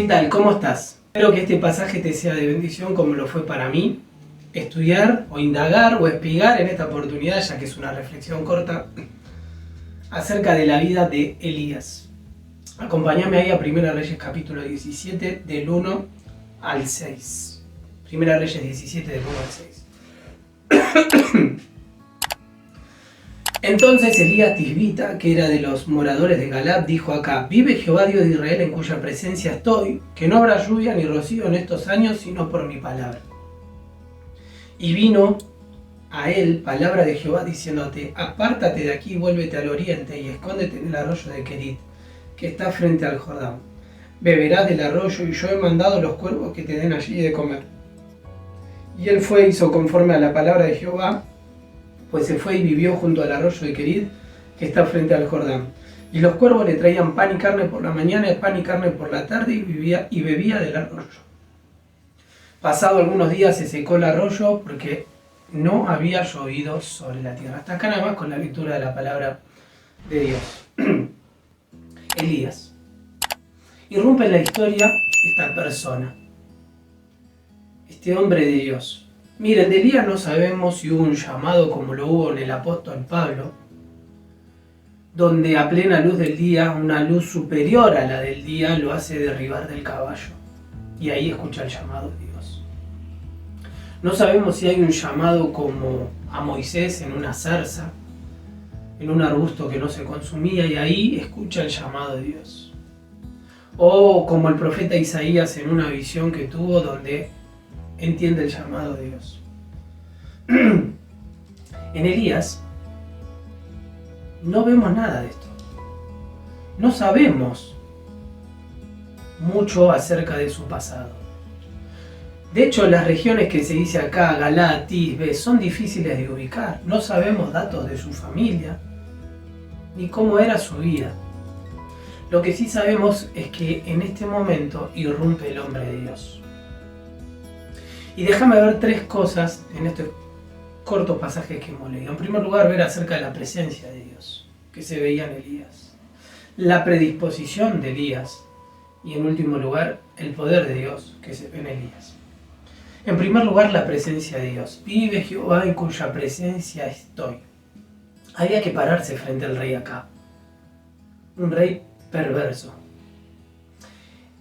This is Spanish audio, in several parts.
¿Qué tal? ¿Cómo estás? Espero que este pasaje te sea de bendición como lo fue para mí. Estudiar o indagar o espigar en esta oportunidad, ya que es una reflexión corta, acerca de la vida de Elías. Acompáñame ahí a 1 Reyes capítulo 17 del 1 al 6. 1 Reyes 17 del 1 al 6. Entonces Elías Tisbita, que era de los moradores de Galaad, dijo acá: vive Jehová Dios de Israel, en cuya presencia estoy, que no habrá lluvia ni rocío en estos años, sino por mi palabra. Y vino a él palabra de Jehová diciéndote: apártate de aquí, vuélvete al oriente y escóndete en el arroyo de Querit, que está frente al Jordán. Beberás del arroyo, y yo he mandado los cuervos que te den allí de comer. Y él fue e hizo conforme a la palabra de Jehová, pues se fue y vivió junto al arroyo de Querit, que está frente al Jordán. Y los cuervos le traían pan y carne por la mañana, y pan y carne por la tarde, y bebía del arroyo. Pasado algunos días se secó el arroyo, porque no había llovido sobre la tierra. Hasta acá nada más con la lectura de la palabra de Dios. Elías. Irrumpe en la historia esta persona, este hombre de Dios. Miren, de Elías no sabemos si hubo un llamado como lo hubo en el apóstol Pablo, donde a plena luz del día, una luz superior a la del día, lo hace derribar del caballo. Y ahí escucha el llamado de Dios. No sabemos si hay un llamado como a Moisés en una zarza, en un arbusto que no se consumía, y ahí escucha el llamado de Dios. O como el profeta Isaías en una visión que tuvo donde entiende el llamado de Dios. En Elías no vemos nada de esto. No sabemos mucho acerca de su pasado. De hecho, las regiones que se dice acá, Galaad, Tisbe, son difíciles de ubicar. No sabemos datos de su familia, ni cómo era su vida. Lo que sí sabemos es que en este momento irrumpe el hombre de Dios. Y déjame ver tres cosas en estos cortos pasajes que hemos leído. En primer lugar, ver acerca de la presencia de Dios, que se veía en Elías. La predisposición de Elías. Y en último lugar, el poder de Dios, que se ve en Elías. En primer lugar, la presencia de Dios. Vive Jehová, en cuya presencia estoy. Había que pararse frente al rey acá. Un rey perverso.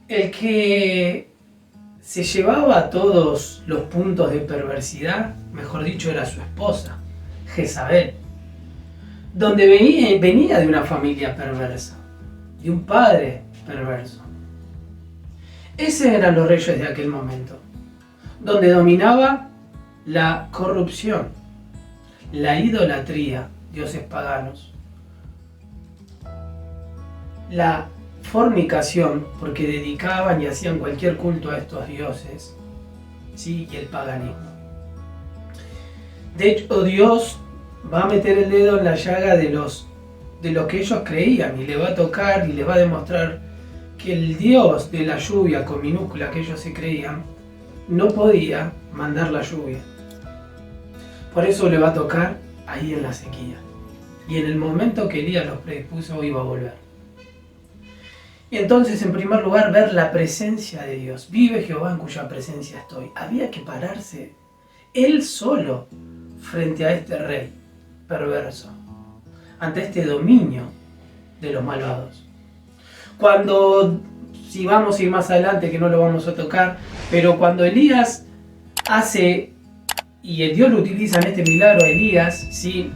El que se llevaba todos los puntos de perversidad, mejor dicho, era su esposa, Jezabel, donde venía de una familia perversa, de un padre perverso. Esos eran los reyes de aquel momento, donde dominaba la corrupción, la idolatría, dioses paganos, la fornicación, porque dedicaban y hacían cualquier culto a estos dioses, ¿sí? Y el paganismo. De hecho, Dios va a meter el dedo en la llaga de lo que ellos creían, y le va a tocar y le va a demostrar que el Dios de la lluvia con minúscula que ellos se creían no podía mandar la lluvia. Por eso le va a tocar ahí en la sequía. Y en el momento que Elías los predispuso, iba a volver. Y entonces, en primer lugar, ver la presencia de Dios. Vive Jehová, en cuya presencia estoy. Había que pararse él solo frente a este rey perverso, ante este dominio de los malvados. Cuando, si vamos a ir más adelante, que no lo vamos a tocar, pero cuando Elías hace, y Dios lo utiliza en este milagro a Elías, ¿sí?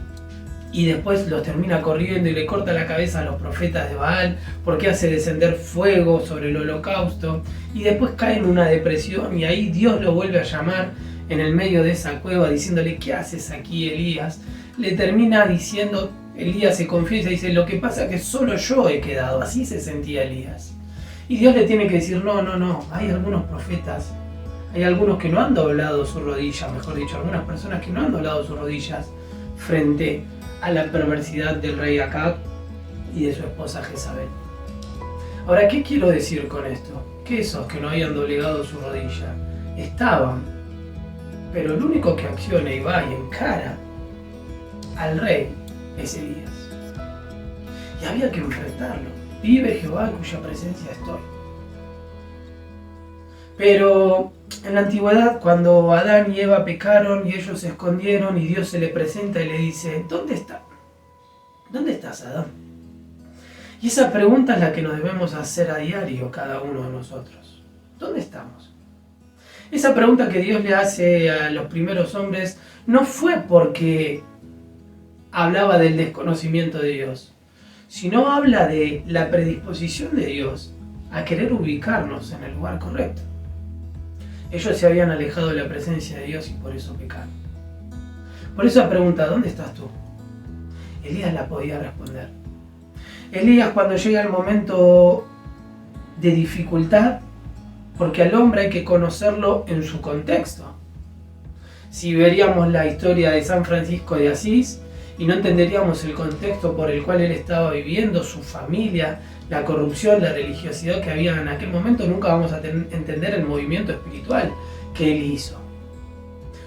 Y después los termina corriendo y le corta la cabeza a los profetas de Baal, porque hace descender fuego sobre el holocausto, y después cae en una depresión, y ahí Dios lo vuelve a llamar en el medio de esa cueva, diciéndole: ¿qué haces aquí, Elías? Le termina diciendo, Elías se confiesa y dice: lo que pasa es que solo yo he quedado. Así se sentía Elías. Y Dios le tiene que decir: no, hay algunos profetas, hay algunos que no han doblado su rodilla, mejor dicho, algunas personas que no han doblado sus rodillas frente a la perversidad del rey Acab y de su esposa Jezabel. Ahora, ¿qué quiero decir con esto? Que esos que no habían doblegado su rodilla estaban, pero el único que acciona y va y encara al rey es Elías. Y había que enfrentarlo. Vive Jehová, en cuya presencia estoy. Pero en la antigüedad, cuando Adán y Eva pecaron y ellos se escondieron y Dios se le presenta y le dice, ¿dónde está? ¿Dónde estás, Adán? Y esa pregunta es la que nos debemos hacer a diario cada uno de nosotros. ¿Dónde estamos? Esa pregunta que Dios le hace a los primeros hombres no fue porque hablaba del desconocimiento de Dios, sino habla de la predisposición de Dios a querer ubicarnos en el lugar correcto. Ellos se habían alejado de la presencia de Dios y por eso pecaron. Por esa pregunta, ¿dónde estás tú? Elías la podía responder. Elías, cuando llega el momento de dificultad, porque al hombre hay que conocerlo en su contexto. Si veríamos la historia de San Francisco de Asís y no entenderíamos el contexto por el cual él estaba viviendo, su familia, la corrupción, la religiosidad que había en aquel momento, nunca vamos a entender el movimiento espiritual que él hizo.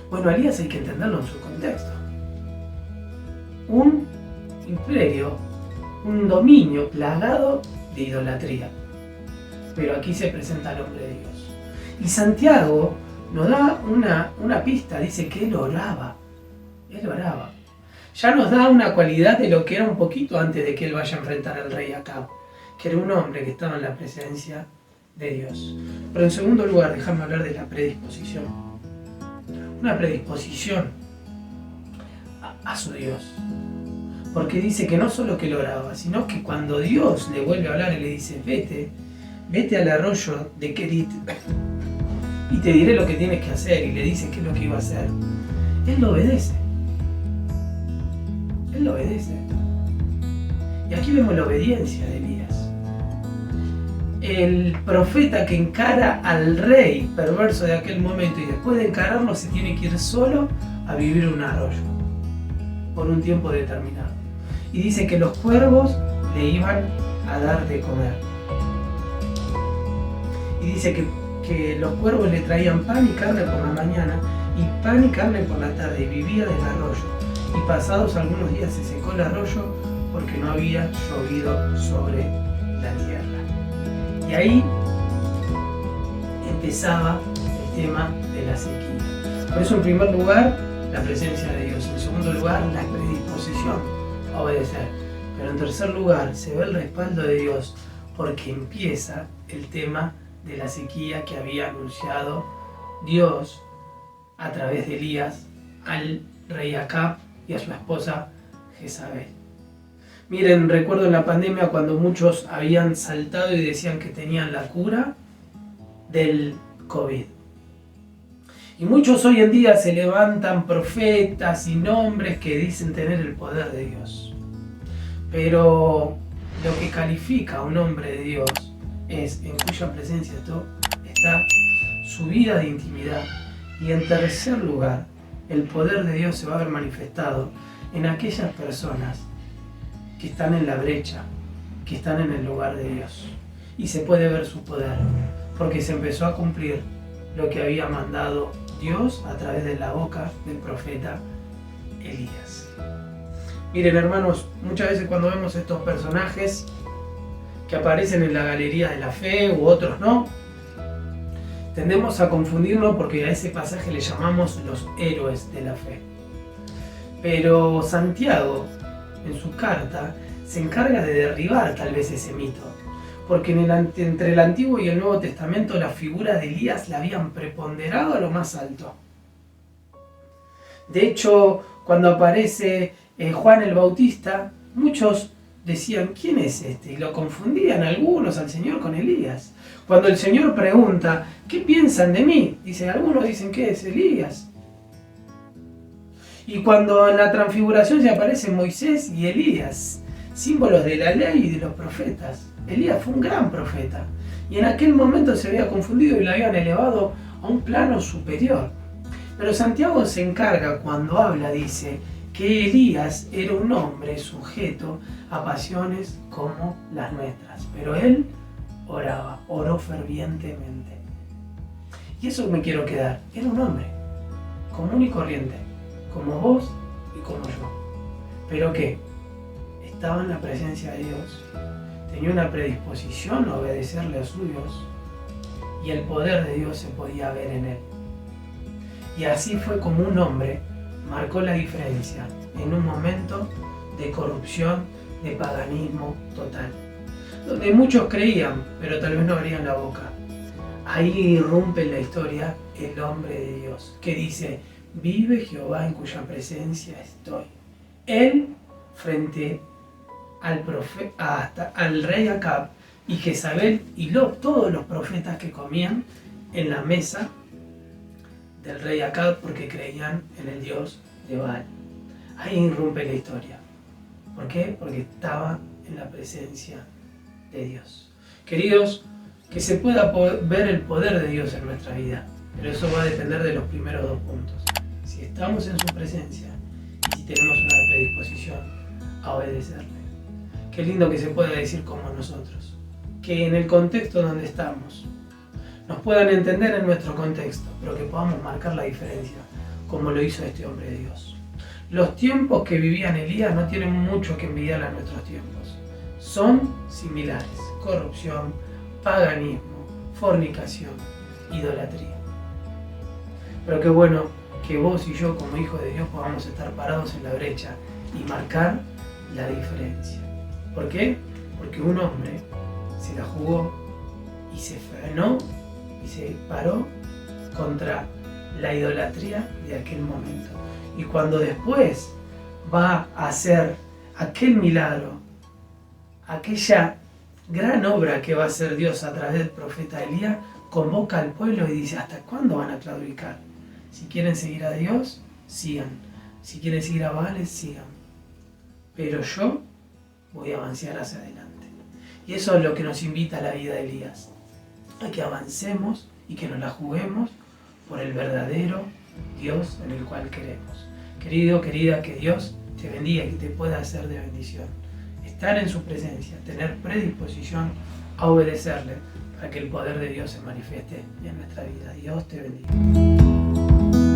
Bueno, Elías hay que entenderlo en su contexto. Un imperio, un dominio plagado de idolatría. Pero aquí se presenta el hombre de Dios. Y Santiago nos da una pista, dice que él oraba. Él oraba. Ya nos da una cualidad de lo que era un poquito antes de que él vaya a enfrentar al rey Acab, que era un hombre que estaba en la presencia de Dios. Pero en segundo lugar, déjame hablar de la predisposición. Una predisposición a su Dios. Porque dice que no solo que él oraba, sino que cuando Dios le vuelve a hablar y le dice, vete al arroyo de Kerit y te diré lo que tienes que hacer, y le dice qué es lo que iba a hacer, él lo obedece. Él lo obedece. Y aquí vemos la obediencia de Elías. El profeta que encara al rey perverso de aquel momento y después de encararlo se tiene que ir solo a vivir un arroyo por un tiempo determinado. Y dice que los cuervos le iban a dar de comer. Y dice que los cuervos le traían pan y carne por la mañana y pan y carne por la tarde, y vivía del arroyo. Y pasados algunos días se secó el arroyo porque no había llovido sobre la tierra. Y ahí empezaba el tema de la sequía. Por eso, en primer lugar, la presencia de Dios. En segundo lugar, la predisposición a obedecer. Pero en tercer lugar, se ve el respaldo de Dios porque empieza el tema de la sequía que había anunciado Dios a través de Elías al rey Acab y a su esposa Jezabel. Miren, recuerdo en la pandemia cuando muchos habían saltado y decían que tenían la cura del COVID. Y muchos hoy en día se levantan profetas y nombres que dicen tener el poder de Dios. Pero lo que califica a un hombre de Dios es en cuya presencia está su vida de intimidad. Y en tercer lugar, el poder de Dios se va a ver manifestado en aquellas personas que están en la brecha, que están en el lugar de Dios. Y se puede ver su poder, porque se empezó a cumplir lo que había mandado Dios a través de la boca del profeta Elías. Miren, hermanos, muchas veces cuando vemos estos personajes que aparecen en la galería de la fe u otros no, tendemos a confundirlo porque a ese pasaje le llamamos los héroes de la fe. Pero Santiago, en su carta, se encarga de derribar tal vez ese mito, porque entre el Antiguo y el Nuevo Testamento la figura de Elías la habían preponderado a lo más alto. De hecho, cuando aparece Juan el Bautista, muchos decían, ¿quién es este? Y lo confundían algunos al Señor con Elías. Cuando el Señor pregunta, ¿qué piensan de mí? Dice, algunos dicen que es Elías. Y cuando en la transfiguración se aparecen Moisés y Elías, símbolos de la ley y de los profetas. Elías fue un gran profeta. Y en aquel momento se había confundido y lo habían elevado a un plano superior. Pero Santiago se encarga, cuando habla, dice que Elías era un hombre sujeto a pasiones como las nuestras. Pero él oró fervientemente. Y eso me quiero quedar. Era un hombre común y corriente, como vos y como yo. ¿Pero qué? Estaba en la presencia de Dios. Tenía una predisposición a obedecerle a su Dios. y el poder de Dios se podía ver en él. Y así fue como un hombre marcó la diferencia en un momento de corrupción, de paganismo total, donde muchos creían, pero tal vez no abrían la boca. Ahí irrumpe en la historia el hombre de Dios, que dice: vive Jehová en cuya presencia estoy. Él, frente al rey Acab y Jezabel y todos los profetas que comían en la mesa del rey Acab porque creían en el Dios de Baal. Ahí irrumpe la historia. ¿Por qué? Porque estaba en la presencia de Dios. Queridos, que se pueda ver el poder de Dios en nuestra vida, pero eso va a depender de los primeros dos puntos. Si estamos en su presencia y si tenemos una predisposición a obedecerle. Qué lindo que se pueda decir como nosotros, que en el contexto donde estamos nos puedan entender en nuestro contexto, pero que podamos marcar la diferencia, como lo hizo este hombre de Dios. Los tiempos que vivían Elías no tienen mucho que envidiar a nuestros tiempos. Son similares: corrupción, paganismo, fornicación, idolatría. Pero qué bueno que vos y yo, como hijos de Dios, podamos estar parados en la brecha y marcar la diferencia. ¿Por qué? Porque un hombre se la jugó y se frenó y se paró contra la idolatría de aquel momento. Y cuando después va a hacer aquel milagro, aquella gran obra que va a hacer Dios a través del profeta Elías, convoca al pueblo y dice: ¿hasta cuándo van a claudicar? Si quieren seguir a Dios, sigan. Si quieren seguir a Baal, sigan. Pero yo voy a avanzar hacia adelante. Y eso es lo que nos invita a la vida de Elías, a que avancemos y que nos la juguemos por el verdadero Dios en el cual queremos. Querido, querida, que Dios te bendiga y que te pueda hacer de bendición. Estar en su presencia, tener predisposición a obedecerle para que el poder de Dios se manifieste en nuestra vida. Dios te bendiga.